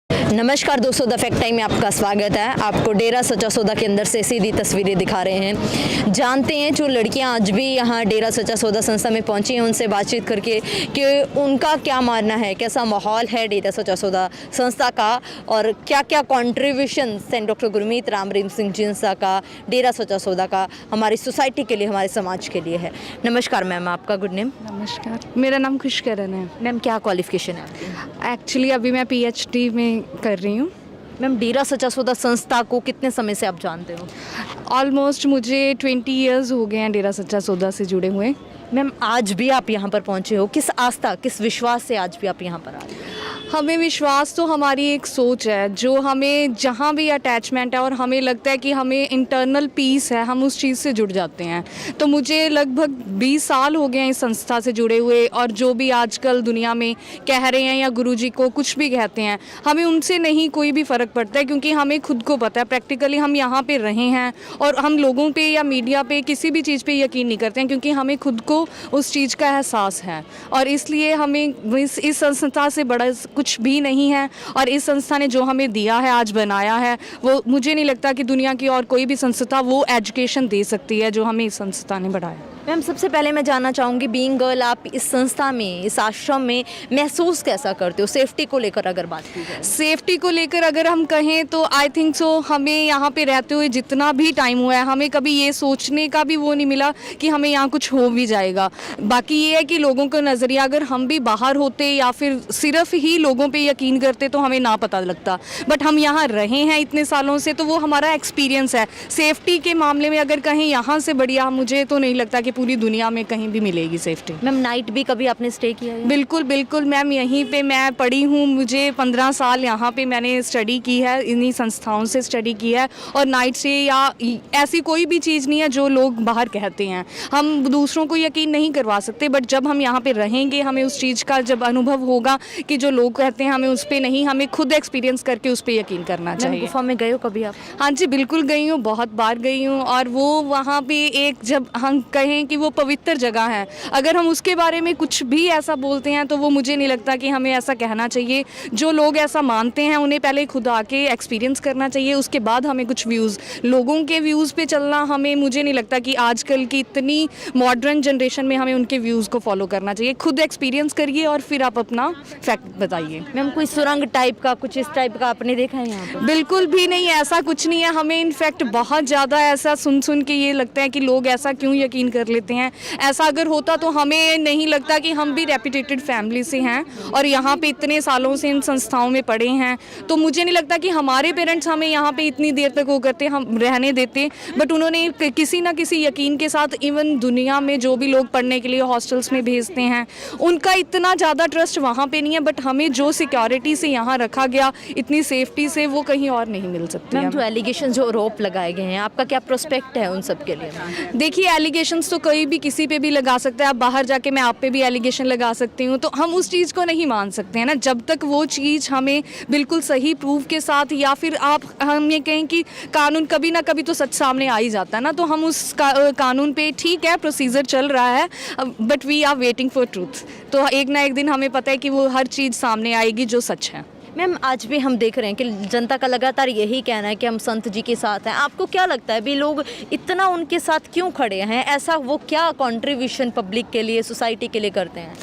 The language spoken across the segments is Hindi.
नमस्कार दोस्तों, द फैक्ट टाइम में आपका स्वागत है। आपको डेरा सच्चा सौदा के अंदर से सीधी तस्वीरें दिखा रहे हैं। जानते हैं जो लड़कियां आज भी यहाँ डेरा सच्चा सौदा संस्था में पहुंची हैं, उनसे बातचीत करके कि उनका क्या मानना है, कैसा माहौल है डेरा सच्चा सौदा संस्था का और क्या क्या contribution saint doctor Gurmeet Ram Rahim Singh जिंसा का, डेरा सच्चा सौदा का हमारी सोसाइटी के लिए, हमारे समाज के लिए है। नमस्कार मैम, आपका गुड नेम? नमस्कार, मेरा नाम खुशकरण है। मैम क्या क्वालिफिकेशन है आपकी? एक्चुअली अभी मैं पीएचडी में कर रही हूँ। मैम डेरा सच्चा सौदा संस्था को कितने समय से आप जानते हो? ऑलमोस्ट मुझे 20 इयर्स हो गए हैं डेरा सच्चा सौदा से जुड़े हुए। मैम आज भी आप यहाँ पर पहुँचे हो, किस आस्था, किस विश्वास से आज भी आप यहाँ पर आ रहे हो? हमें विश्वास तो हमारी एक सोच है जो हमें जहाँ भी अटैचमेंट है और हमें लगता है कि हमें इंटरनल पीस है, हम उस चीज़ से जुड़ जाते हैं। तो मुझे लगभग 20 साल हो गए हैं इस संस्था से जुड़े हुए, और जो भी आजकल दुनिया में कह रहे हैं या गुरुजी को कुछ भी कहते हैं, हमें उनसे नहीं कोई भी फ़र्क पड़ता है, क्योंकि हमें खुद को पता है प्रैक्टिकली हम यहाँ पे रहे हैं और हम लोगों पे या मीडिया पे किसी भी चीज़ पे यकीन नहीं करते हैं, क्योंकि हमें खुद को उस चीज़ का एहसास है। और इसलिए हमें इस संस्था से बड़ा कुछ भी नहीं है, और इस संस्था ने जो हमें दिया है, आज बनाया है, वो मुझे नहीं लगता कि दुनिया की और कोई भी संस्था वो एजुकेशन दे सकती है जो हमें इस संस्था ने बढ़ाया। मैम सबसे पहले मैं जानना चाहूँगी, बीइंग गर्ल आप इस संस्था में, इस आश्रम में महसूस कैसा करते हो? सेफ्टी को लेकर अगर बात की जाए। सेफ्टी को लेकर अगर हम कहें तो आई थिंक सो, हमें यहाँ पे रहते हुए जितना भी टाइम हुआ है, हमें कभी ये सोचने का भी वो नहीं मिला कि हमें यहाँ कुछ हो भी जाएगा। बाकी ये है कि लोगों का नज़रिया, अगर हम भी बाहर होते या फिर सिर्फ ही लोगों पे यकीन करते तो हमें ना पता लगता, बट हम यहाँ रहे हैं इतने सालों से, तो वो हमारा एक्सपीरियंस है। सेफ्टी के मामले में अगर कहें यहाँ से बढ़िया मुझे तो नहीं लगता कि पूरी दुनिया में कहीं भी मिलेगी सेफ्टी। मैम नाइट भी कभी आपने स्टे किया है? बिल्कुल बिल्कुल मैम, यहीं पे मैं पढ़ी हूँ, मुझे 15 साल यहाँ पे मैंने स्टडी की है, इन्हीं संस्थाओं से स्टडी की है। और नाइट से या ऐसी कोई भी चीज़ नहीं है जो लोग बाहर कहते हैं, हम दूसरों को यकीन नहीं करवा सकते, बट जब हम यहाँ पे रहेंगे हमें उस चीज़ का जब अनुभव होगा कि जो लोग कहते हैं हमें उस पर नहीं, हमें खुद एक्सपीरियंस करके उस पर यकीन करना चाहिए। गुफा में गए हो कभी आप? हाँ जी बिल्कुल गई हूँ, बहुत बार गई हूँ। और वो वहाँ पे एक, जब हम कहें कि वो पवित्र जगह है, अगर हम उसके बारे में कुछ भी ऐसा बोलते हैं तो वो मुझे नहीं लगता कि हमें ऐसा कहना चाहिए। जो लोग ऐसा मानते हैं उन्हें पहले खुद आके एक्सपीरियंस करना चाहिए, उसके बाद हमें कुछ व्यूज़, लोगों के व्यूज़ पे चलना, हमें मुझे नहीं लगता कि आजकल की इतनी मॉडर्न जनरेशन में हमें उनके व्यूज़ को फॉलो करना चाहिए। खुद एक्सपीरियंस करिए और फिर आप अपना फैक्ट बताइए। मैम कोई सुरंग टाइप का, कुछ इस टाइप का आपने देखा है यहाँ पर? बिल्कुल भी नहीं, ऐसा कुछ नहीं है। हमें इनफैक्ट बहुत ज़्यादा ऐसा सुन के ये लगता है कि लोग ऐसा क्यों यकीन कर लेते हैं। ऐसा अगर होता तो हमें नहीं लगता कि हम भी रेपुटेटेड फैमिली से हैं और यहाँ पे इतने सालों से इन संस्थाओं में पढ़े हैं, तो मुझे नहीं लगता कि हमारे पेरेंट्स हमें यहाँ पे इतनी देर तक वो करते, हम रहने देते। बट उन्होंने किसी ना किसी यकीन के साथ, इवन दुनिया में जो भी लोग पढ़ने के लिए हॉस्टल्स में भेजते हैं, उनका इतना ज़्यादा ट्रस्ट वहाँ पर नहीं है, बट हमें जो सिक्योरिटी से यहाँ रखा गया, इतनी सेफ्टी से, वो कहीं और नहीं मिल सकती। मैम जो एलिगेशन, जो आरोप लगाए गए हैं, आपका क्या प्रोस्पेक्ट है उन सब के लिए? देखिए एलिगेशंस तो कोई भी किसी पे भी लगा सकता है। आप बाहर जाके मैं आप पे भी एलिगेशन लगा सकती हूँ, तो हम उस चीज़ को नहीं मान सकते हैं ना, जब तक वो चीज़ हमें बिल्कुल सही प्रूफ के साथ, या फिर आप हम ये कहें कि कानून कभी ना कभी तो सच सामने आ ही जाता है ना, तो हम उस कानून पे, ठीक है प्रोसीजर चल रहा है, but we are waiting for truth. तो एक ना एक दिन हमें पता है कि वो हर चीज़ सामने आएगी जो सच है। मैम आज भी हम देख रहे हैं कि जनता का लगातार यही कहना है कि हम संत जी के साथ हैं। आपको क्या लगता है भी लोग इतना उनके साथ क्यों खड़े हैं? ऐसा वो क्या कंट्रीब्यूशन पब्लिक के लिए, सोसाइटी के लिए करते हैं?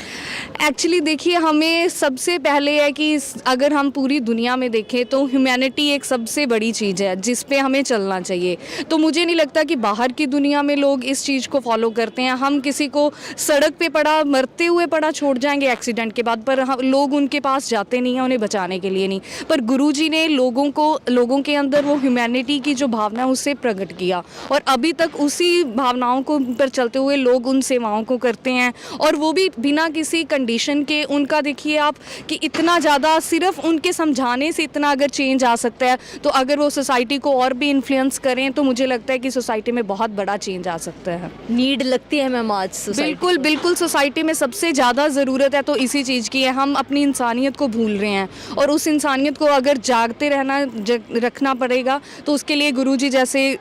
एक्चुअली देखिए, हमें सबसे पहले है कि अगर हम पूरी दुनिया में देखें तो ह्यूमैनिटी एक सबसे बड़ी चीज़ है जिस पे हमें चलना चाहिए। तो मुझे नहीं लगता कि बाहर की दुनिया में लोग इस चीज़ को फॉलो करते हैं। हम किसी को सड़क पे पड़ा, मरते हुए पड़ा छोड़ जाएंगे एक्सीडेंट के बाद, पर लोग उनके पास जाते नहीं हैं उन्हें बचाने के लिए नहीं। पर गुरुजी ने लोगों के अंदर वो ह्यूमैनिटी की जो भावना है उससे प्रकट किया, और अभी तक उसी भावनाओं को पर चलते हुए लोग उन सेवाओं को करते हैं, और वो भी बिना किसी कंडीशन के। उनका देखिए आप कि इतना ज़्यादा, सिर्फ उनके समझाने से इतना अगर चेंज आ सकता है, तो अगर वो सोसाइटी को और भी इन्फ्लुएंस करें तो मुझे लगता है कि सोसाइटी में बहुत बड़ा चेंज आ सकता है। नीड लगती है मैम आज सोसाइटी? बिल्कुल बिल्कुल, सोसाइटी में सबसे ज़्यादा ज़रूरत है तो इसी चीज़ की है। हम अपनी इंसानियत को भूल रहे हैं, और उस इंसानियत को अगर जागते रखना पड़ेगा तो उसके लिए गुरुजी जैसे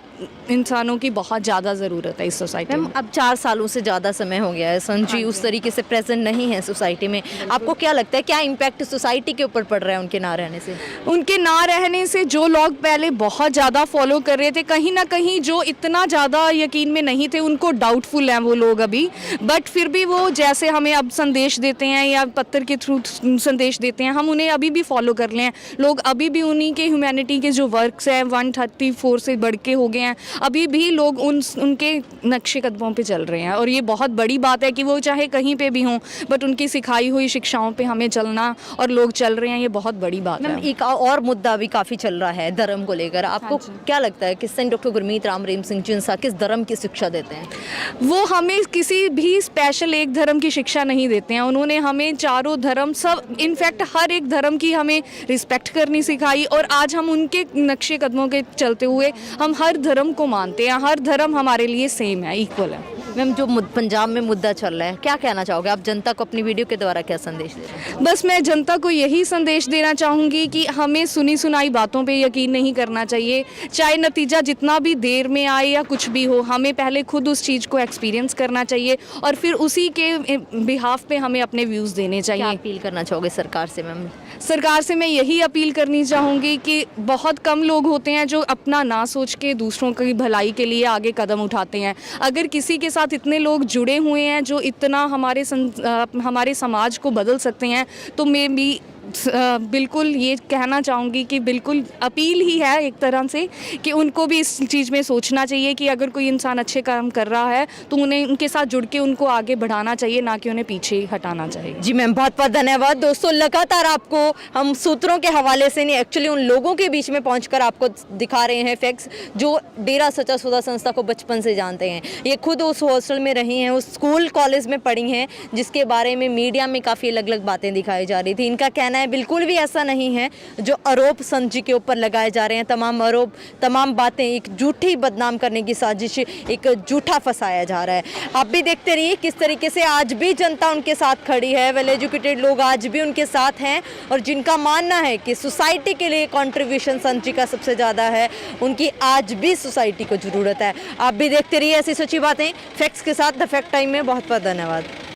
इंसानों की बहुत ज़्यादा ज़रूरत है इस सोसाइटी मैम में। अब 4 सालों से ज़्यादा समय हो गया है संजी उस तरीके से प्रेजेंट नहीं है सोसाइटी में, आपको क्या लगता है क्या इम्पैक्ट सोसाइटी के ऊपर पड़ रहा है उनके ना रहने से? उनके ना रहने से जो लोग पहले बहुत ज़्यादा फॉलो कर रहे थे, कहीं ना कहीं जो इतना ज़्यादा यकीन में नहीं थे उनको डाउटफुल हैं वो लोग अभी, बट फिर भी वो जैसे हमें अब संदेश देते हैं या पत्र के थ्रू संदेश देते हैं, हम उन्हें अभी भी फॉलो कर लें। लोग अभी भी उन्हीं के ह्यूमैनिटी के जो वर्क्स हैं 134 से बढ़ के हो गए हैं, अभी भी लोग उनके नक्शे कदमों पे चल रहे हैं, और ये बहुत बड़ी बात है कि वो चाहे कहीं पे भी हों बट उनकी सिखाई हुई शिक्षाओं पे हमें चलना और लोग चल रहे हैं, ये बहुत बड़ी बात मैम है। एक और मुद्दा भी काफ़ी चल रहा है धर्म को लेकर, आपको क्या लगता है किस डॉक्टर गुरमीत राम रहीम सिंह जिंसा किस धर्म की शिक्षा देते हैं? वो हमें किसी भी स्पेशल एक धर्म की शिक्षा नहीं देते हैं, उन्होंने हमें चारों धर्म सब इनफैक्ट हर एक धर्म की हमें रिस्पेक्ट करनी सिखाई, और आज हम उनके नक्शे कदमों के चलते हुए हम हर धर्म को मानते हैं, हर धर्म हमारे लिए सेम है, इक्वल है। मैम जो पंजाब में मुद्दा चल रहा है क्या कहना चाहोगे आप जनता को अपनी वीडियो के द्वारा क्या संदेश दे रहे हैं? बस मैं जनता को यही संदेश देना चाहूँगी कि हमें सुनी सुनाई बातों पे यकीन नहीं करना चाहिए, चाहे नतीजा जितना भी देर में आए या कुछ भी हो, हमें पहले खुद उस चीज़ को एक्सपीरियंस करना चाहिए और फिर उसी के बिहाफ पे हमें अपने व्यूज़ देने क्या चाहिए। अपील करना चाहोगे सरकार से मैम? सरकार से मैं यही अपील करनी चाहूँगी कि बहुत कम लोग होते हैं जो अपना ना सोच के दूसरों की भलाई के लिए आगे कदम उठाते हैं। अगर किसी के साथ इतने लोग जुड़े हुए हैं जो इतना हमारे समाज को बदल सकते हैं, तो मैं भी बिल्कुल ये कहना चाहूँगी कि बिल्कुल अपील ही है एक तरह से कि उनको भी इस चीज़ में सोचना चाहिए कि अगर कोई इंसान अच्छे काम कर रहा है तो उन्हें उनके साथ जुड़ के उनको आगे बढ़ाना चाहिए, ना कि उन्हें पीछे हटाना चाहिए। जी मैम बहुत बहुत धन्यवाद। दोस्तों लगातार आपको हम सूत्रों के हवाले से नहीं एक्चुअली उन लोगों के बीच में पहुंचकर आपको दिखा रहे हैं फैक्ट्स जो डेरा सच्चा सौदा संस्था को बचपन से जानते हैं। ये खुद उस हॉस्टल में रही हैं, उस स्कूल कॉलेज में पढ़ी हैं जिसके बारे में मीडिया में काफ़ी अलग अलग बातें दिखाई जा रही थी। इनका कहना है बिल्कुल भी ऐसा नहीं है जो आरोप संजी के ऊपर लगाए जा रहे हैं, तमाम आरोप तमाम बातें एक झूठी बदनाम करने की साजिश, एक झूठा फंसाया जा रहा है। आप भी देखते रहिए किस तरीके से आज भी जनता उनके साथ खड़ी है, वेल एजुकेटेड लोग आज भी उनके साथ हैं और जिनका मानना है कि सोसाइटी के लिए कंट्रीब्यूशन संजी का सबसे ज़्यादा है, उनकी आज भी सोसाइटी को ज़रूरत है। आप भी देखते रहिए ऐसी सच्ची बातें फैक्ट्स के साथ द फैक्ट टाइम में। बहुत बहुत धन्यवाद।